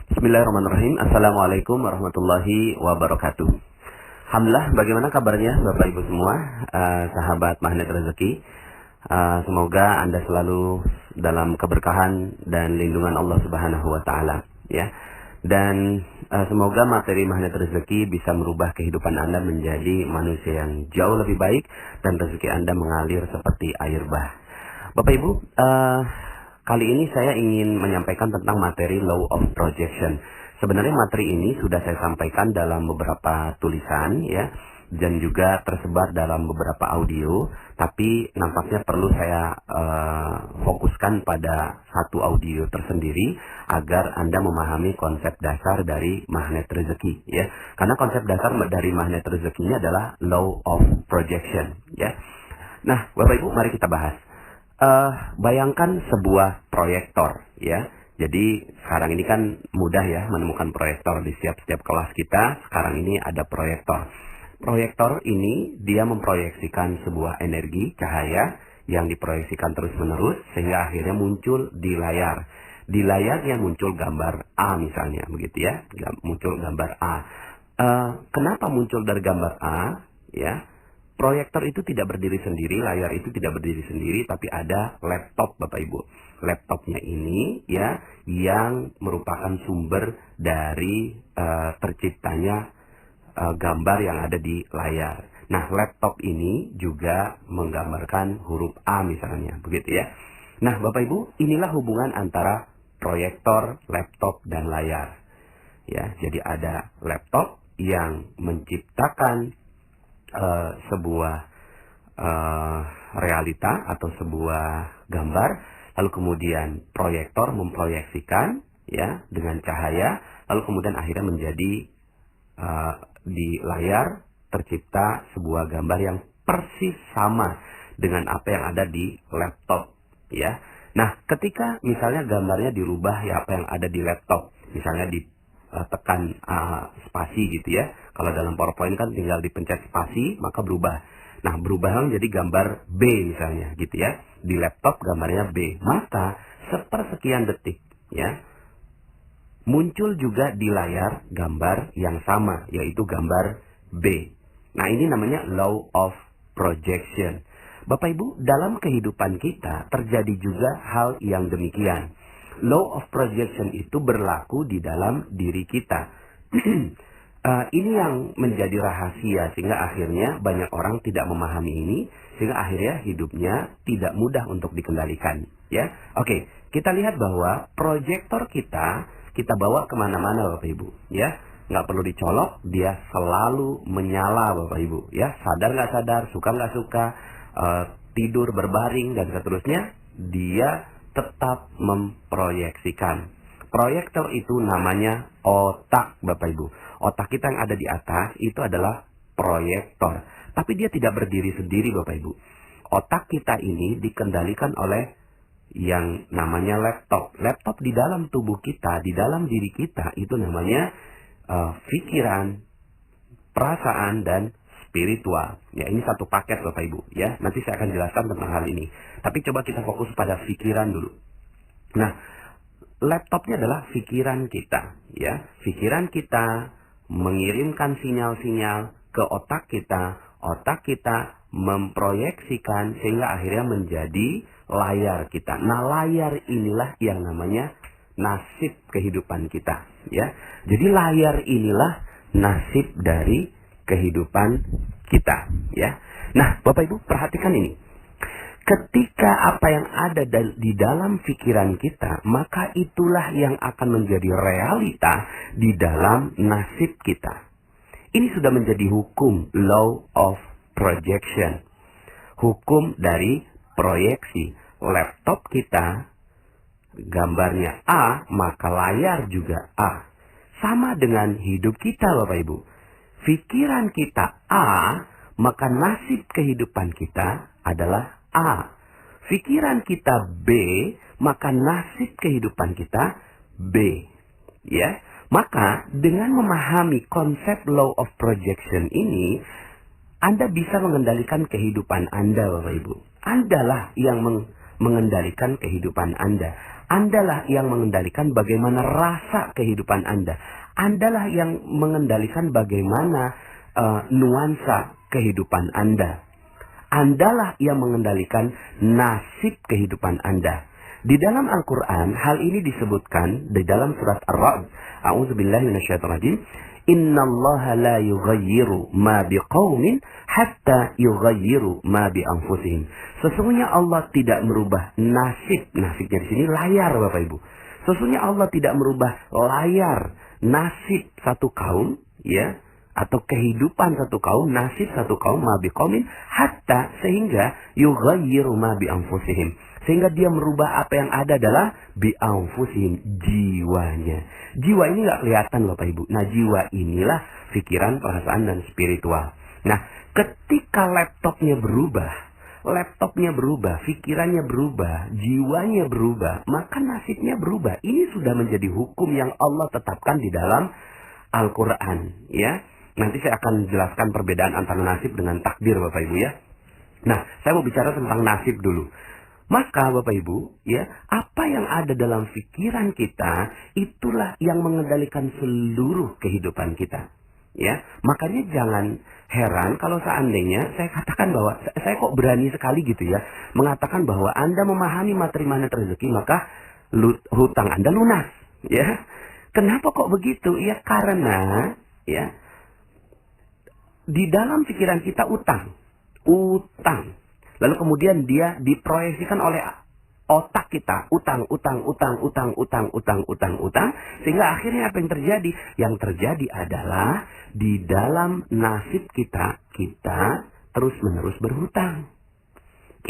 Bismillahirrahmanirrahim. Assalamualaikum warahmatullahi wabarakatuh. Alhamdulillah, bagaimana kabarnya Bapak Ibu semua, sahabat Magnet Rezeki? Semoga Anda selalu dalam keberkahan dan lindungan Allah Subhanahu wa taala, ya. Dan semoga materi Magnet Rezeki bisa merubah kehidupan Anda menjadi manusia yang jauh lebih baik dan rezeki Anda mengalir seperti air bah. Bapak Ibu, kali ini saya ingin menyampaikan tentang materi Law of Projection. Sebenarnya materi ini sudah saya sampaikan dalam beberapa tulisan, ya, dan juga tersebar dalam beberapa audio. Tapi nampaknya perlu saya fokuskan pada satu audio tersendiri agar Anda memahami konsep dasar dari magnet rezeki, ya. Karena konsep dasar dari magnet rezeki ini adalah Law of Projection, ya. Nah, Bapak Ibu, mari kita bahas. Bayangkan sebuah proyektor, ya. Jadi sekarang ini kan mudah ya menemukan proyektor di setiap kelas kita. Sekarang ini ada proyektor. Proyektor ini dia memproyeksikan sebuah energi cahaya yang diproyeksikan terus-menerus sehingga akhirnya muncul di layar. Di layarnya muncul gambar A misalnya, begitu ya. Muncul gambar A. Kenapa muncul dari gambar A? Ya. Proyektor itu tidak berdiri sendiri, layar itu tidak berdiri sendiri, tapi ada laptop Bapak Ibu. Laptopnya ini ya yang merupakan sumber dari terciptanya gambar yang ada di layar. Nah, laptop ini juga menggambarkan huruf A misalnya, begitu ya. Nah, Bapak Ibu, inilah hubungan antara proyektor, laptop, dan layar. Ya, jadi ada laptop yang menciptakan sebuah realita atau sebuah gambar, lalu kemudian proyektor memproyeksikan ya dengan cahaya, lalu kemudian akhirnya menjadi di layar tercipta sebuah gambar yang persis sama dengan apa yang ada di laptop, ya. Nah, ketika misalnya gambarnya dirubah ya apa yang ada di laptop, misalnya tekan spasi gitu ya. Kalau dalam PowerPoint kan tinggal dipencet spasi maka berubah. Nah, berubah menjadi gambar B misalnya gitu ya. Di laptop gambarnya B. Maka sepersekian detik ya muncul juga di layar gambar yang sama yaitu gambar B. Nah, ini namanya Law of Projection. Bapak Ibu, dalam kehidupan kita terjadi juga hal yang demikian. Law of Projection itu berlaku di dalam diri kita. Ini yang menjadi rahasia sehingga akhirnya banyak orang tidak memahami ini sehingga akhirnya hidupnya tidak mudah untuk dikendalikan. Ya, oke, kita lihat bahwa proyektor kita bawa kemana-mana Bapak Ibu. Ya, nggak perlu dicolok, dia selalu menyala Bapak Ibu. Ya, sadar nggak sadar, suka nggak suka, tidur berbaring dan seterusnya, dia tetap memproyeksikan. Proyektor itu namanya otak Bapak Ibu. Otak kita yang ada di atas itu adalah proyektor. Tapi dia tidak berdiri sendiri Bapak Ibu. Otak kita ini dikendalikan oleh yang namanya laptop. Laptop di dalam tubuh kita, di dalam diri kita itu namanya pikiran, perasaan, dan spiritual. Ya, ini satu paket Bapak Ibu ya. Nanti saya akan jelaskan tentang hal ini. Tapi coba kita fokus pada pikiran dulu. Nah, laptopnya adalah pikiran kita ya. Pikiran kita mengirimkan sinyal-sinyal ke otak kita memproyeksikan sehingga akhirnya menjadi layar kita. Nah, layar inilah yang namanya nasib kehidupan kita ya. Jadi layar inilah nasib dari kehidupan kita ya. Nah, Bapak Ibu perhatikan ini. Ketika apa yang ada di dalam pikiran kita, maka itulah yang akan menjadi realita di dalam nasib kita. Ini sudah menjadi hukum Law of Projection. Hukum dari proyeksi. Laptop kita gambarnya A, maka layar juga A. Sama dengan hidup kita Bapak Ibu. Pikiran kita A, maka nasib kehidupan kita adalah A. Pikiran kita B, maka nasib kehidupan kita B. Ya, maka dengan memahami konsep Law of Projection ini, Anda bisa mengendalikan kehidupan Anda, Bapak Ibu. Andalah yang mengendalikan kehidupan Anda. Andalah yang mengendalikan bagaimana rasa kehidupan Anda. Andalah yang mengendalikan bagaimana nuansa kehidupan Anda. Andalah yang mengendalikan nasib kehidupan Anda. Di dalam Al-Quran, hal ini disebutkan di dalam surat Ar-Ra'd. A'udzubillahi minasyaitonirrajim. Innallaha la yughayyiru ma biqaumin hatta yughayyiru ma bi anfusihim. Sesungguhnya Allah tidak merubah nasib. Nasibnya di sini layar, Bapak Ibu. Sesungguhnya Allah tidak merubah layar nasib satu kaum, ya, atau kehidupan satu kaum, nasib satu kaum, ma biqaumin hatta, sehingga yughayyiru ma bi anfusihim, sehingga dia merubah apa yang ada adalah bi anfusihim, jiwanya. Jiwa ini nggak kelihatan, Bapak Ibu. Nah, jiwa inilah pikiran, perasaan, dan spiritual. Nah, ketika laptopnya berubah, pikirannya berubah, jiwanya berubah, maka nasibnya berubah. Ini sudah menjadi hukum yang Allah tetapkan di dalam Al-Quran, ya. Nanti saya akan jelaskan perbedaan antara nasib dengan takdir, Bapak Ibu, ya. Nah, saya mau bicara tentang nasib dulu. Maka Bapak Ibu, ya, apa yang ada dalam pikiran kita, itulah yang mengendalikan seluruh kehidupan kita. Ya, makanya jangan heran kalau seandainya saya katakan bahwa saya kok berani sekali gitu ya, mengatakan bahwa Anda memahami materi magnet rezeki, maka hutang Anda lunas. Ya, kenapa kok begitu? Ya, karena ya di dalam pikiran kita utang. Lalu kemudian dia diproyeksikan oleh otak kita, utang, sehingga akhirnya apa yang terjadi? Yang terjadi adalah di dalam nasib kita terus-menerus berhutang.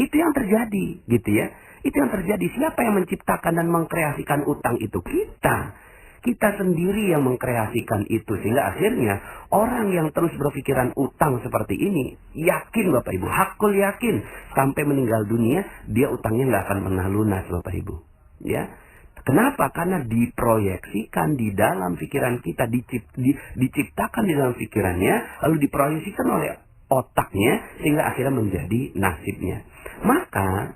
Itu yang terjadi, gitu ya. Itu yang terjadi. Siapa yang menciptakan dan mengkreasikan utang itu? Kita sendiri yang mengkreasikan itu. Sehingga akhirnya orang yang terus berpikiran utang seperti ini, yakin Bapak Ibu, hakul yakin, sampai meninggal dunia, dia utangnya nggak akan pernah lunas, Bapak Ibu. Ya, kenapa? Karena diproyeksikan di dalam pikiran kita, diciptakan di dalam pikirannya, lalu diproyeksikan oleh otaknya, sehingga akhirnya menjadi nasibnya. Maka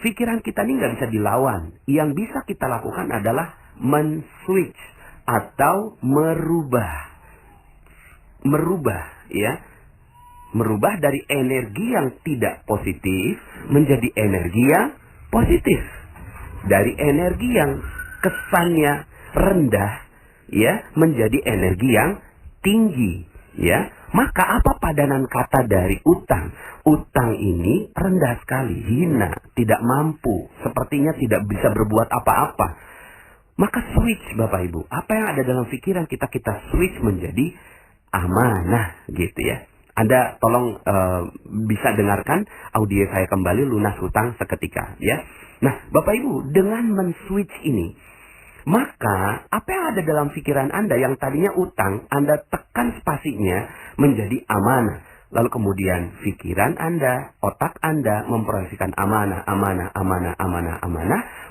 pikiran kita ini nggak bisa dilawan. Yang bisa kita lakukan adalah men-switch atau merubah, ya, merubah dari energi yang tidak positif menjadi energi yang positif, dari energi yang kesannya rendah, ya, menjadi energi yang tinggi, ya. Maka apa padanan kata dari utang? Utang ini rendah sekali, hina, tidak mampu, sepertinya tidak bisa berbuat apa-apa. Maka switch, Bapak Ibu. Apa yang ada dalam pikiran kita switch menjadi amanah, gitu ya. Anda tolong bisa dengarkan audio saya kembali, lunas hutang seketika, ya. Nah, Bapak Ibu, dengan men-switch ini, maka apa yang ada dalam pikiran Anda yang tadinya utang, Anda tekan spasinya menjadi amanah. Lalu kemudian pikiran Anda, otak Anda memproyeksikan amanah.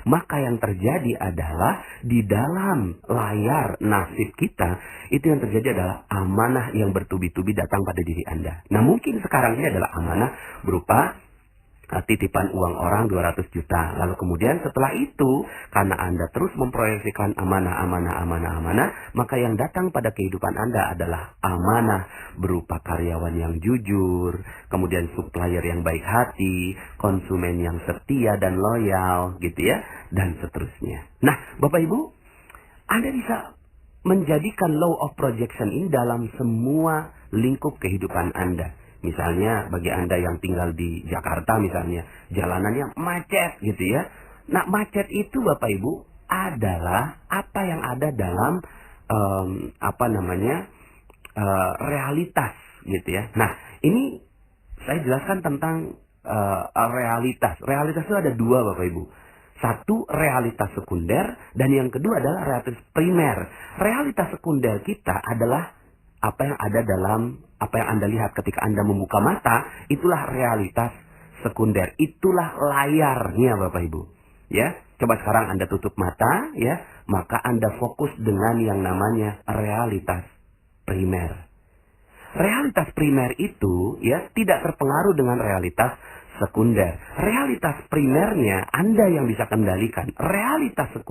Maka yang terjadi adalah di dalam layar nasib kita, itu yang terjadi adalah amanah yang bertubi-tubi datang pada diri Anda. Nah, mungkin sekarang ini adalah amanah berupa titipan uang orang 200 juta. Lalu kemudian setelah itu, karena Anda terus memproyeksikan amanah, maka yang datang pada kehidupan Anda adalah amanah berupa karyawan yang jujur, kemudian supplier yang baik hati, konsumen yang setia dan loyal, gitu ya, dan seterusnya. Nah, Bapak Ibu, Anda bisa menjadikan law of projection ini dalam semua lingkup kehidupan Anda. Misalnya bagi Anda yang tinggal di Jakarta misalnya, jalanannya macet gitu ya. Nah, macet itu Bapak Ibu adalah apa yang ada dalam realitas gitu ya. Nah, ini saya jelaskan tentang realitas. Realitas itu ada dua, Bapak Ibu. Satu, realitas sekunder, dan yang kedua adalah realitas primer. Realitas sekunder kita adalah apa yang ada dalam, apa yang Anda lihat ketika Anda membuka mata, itulah realitas sekunder. Itulah layarnya, Bapak Ibu. Ya, coba sekarang Anda tutup mata, ya, maka Anda fokus dengan yang namanya realitas primer. Realitas primer itu, ya, tidak terpengaruh dengan realitas sekunder. Realitas primernya Anda yang bisa kendalikan. Realitas sekunder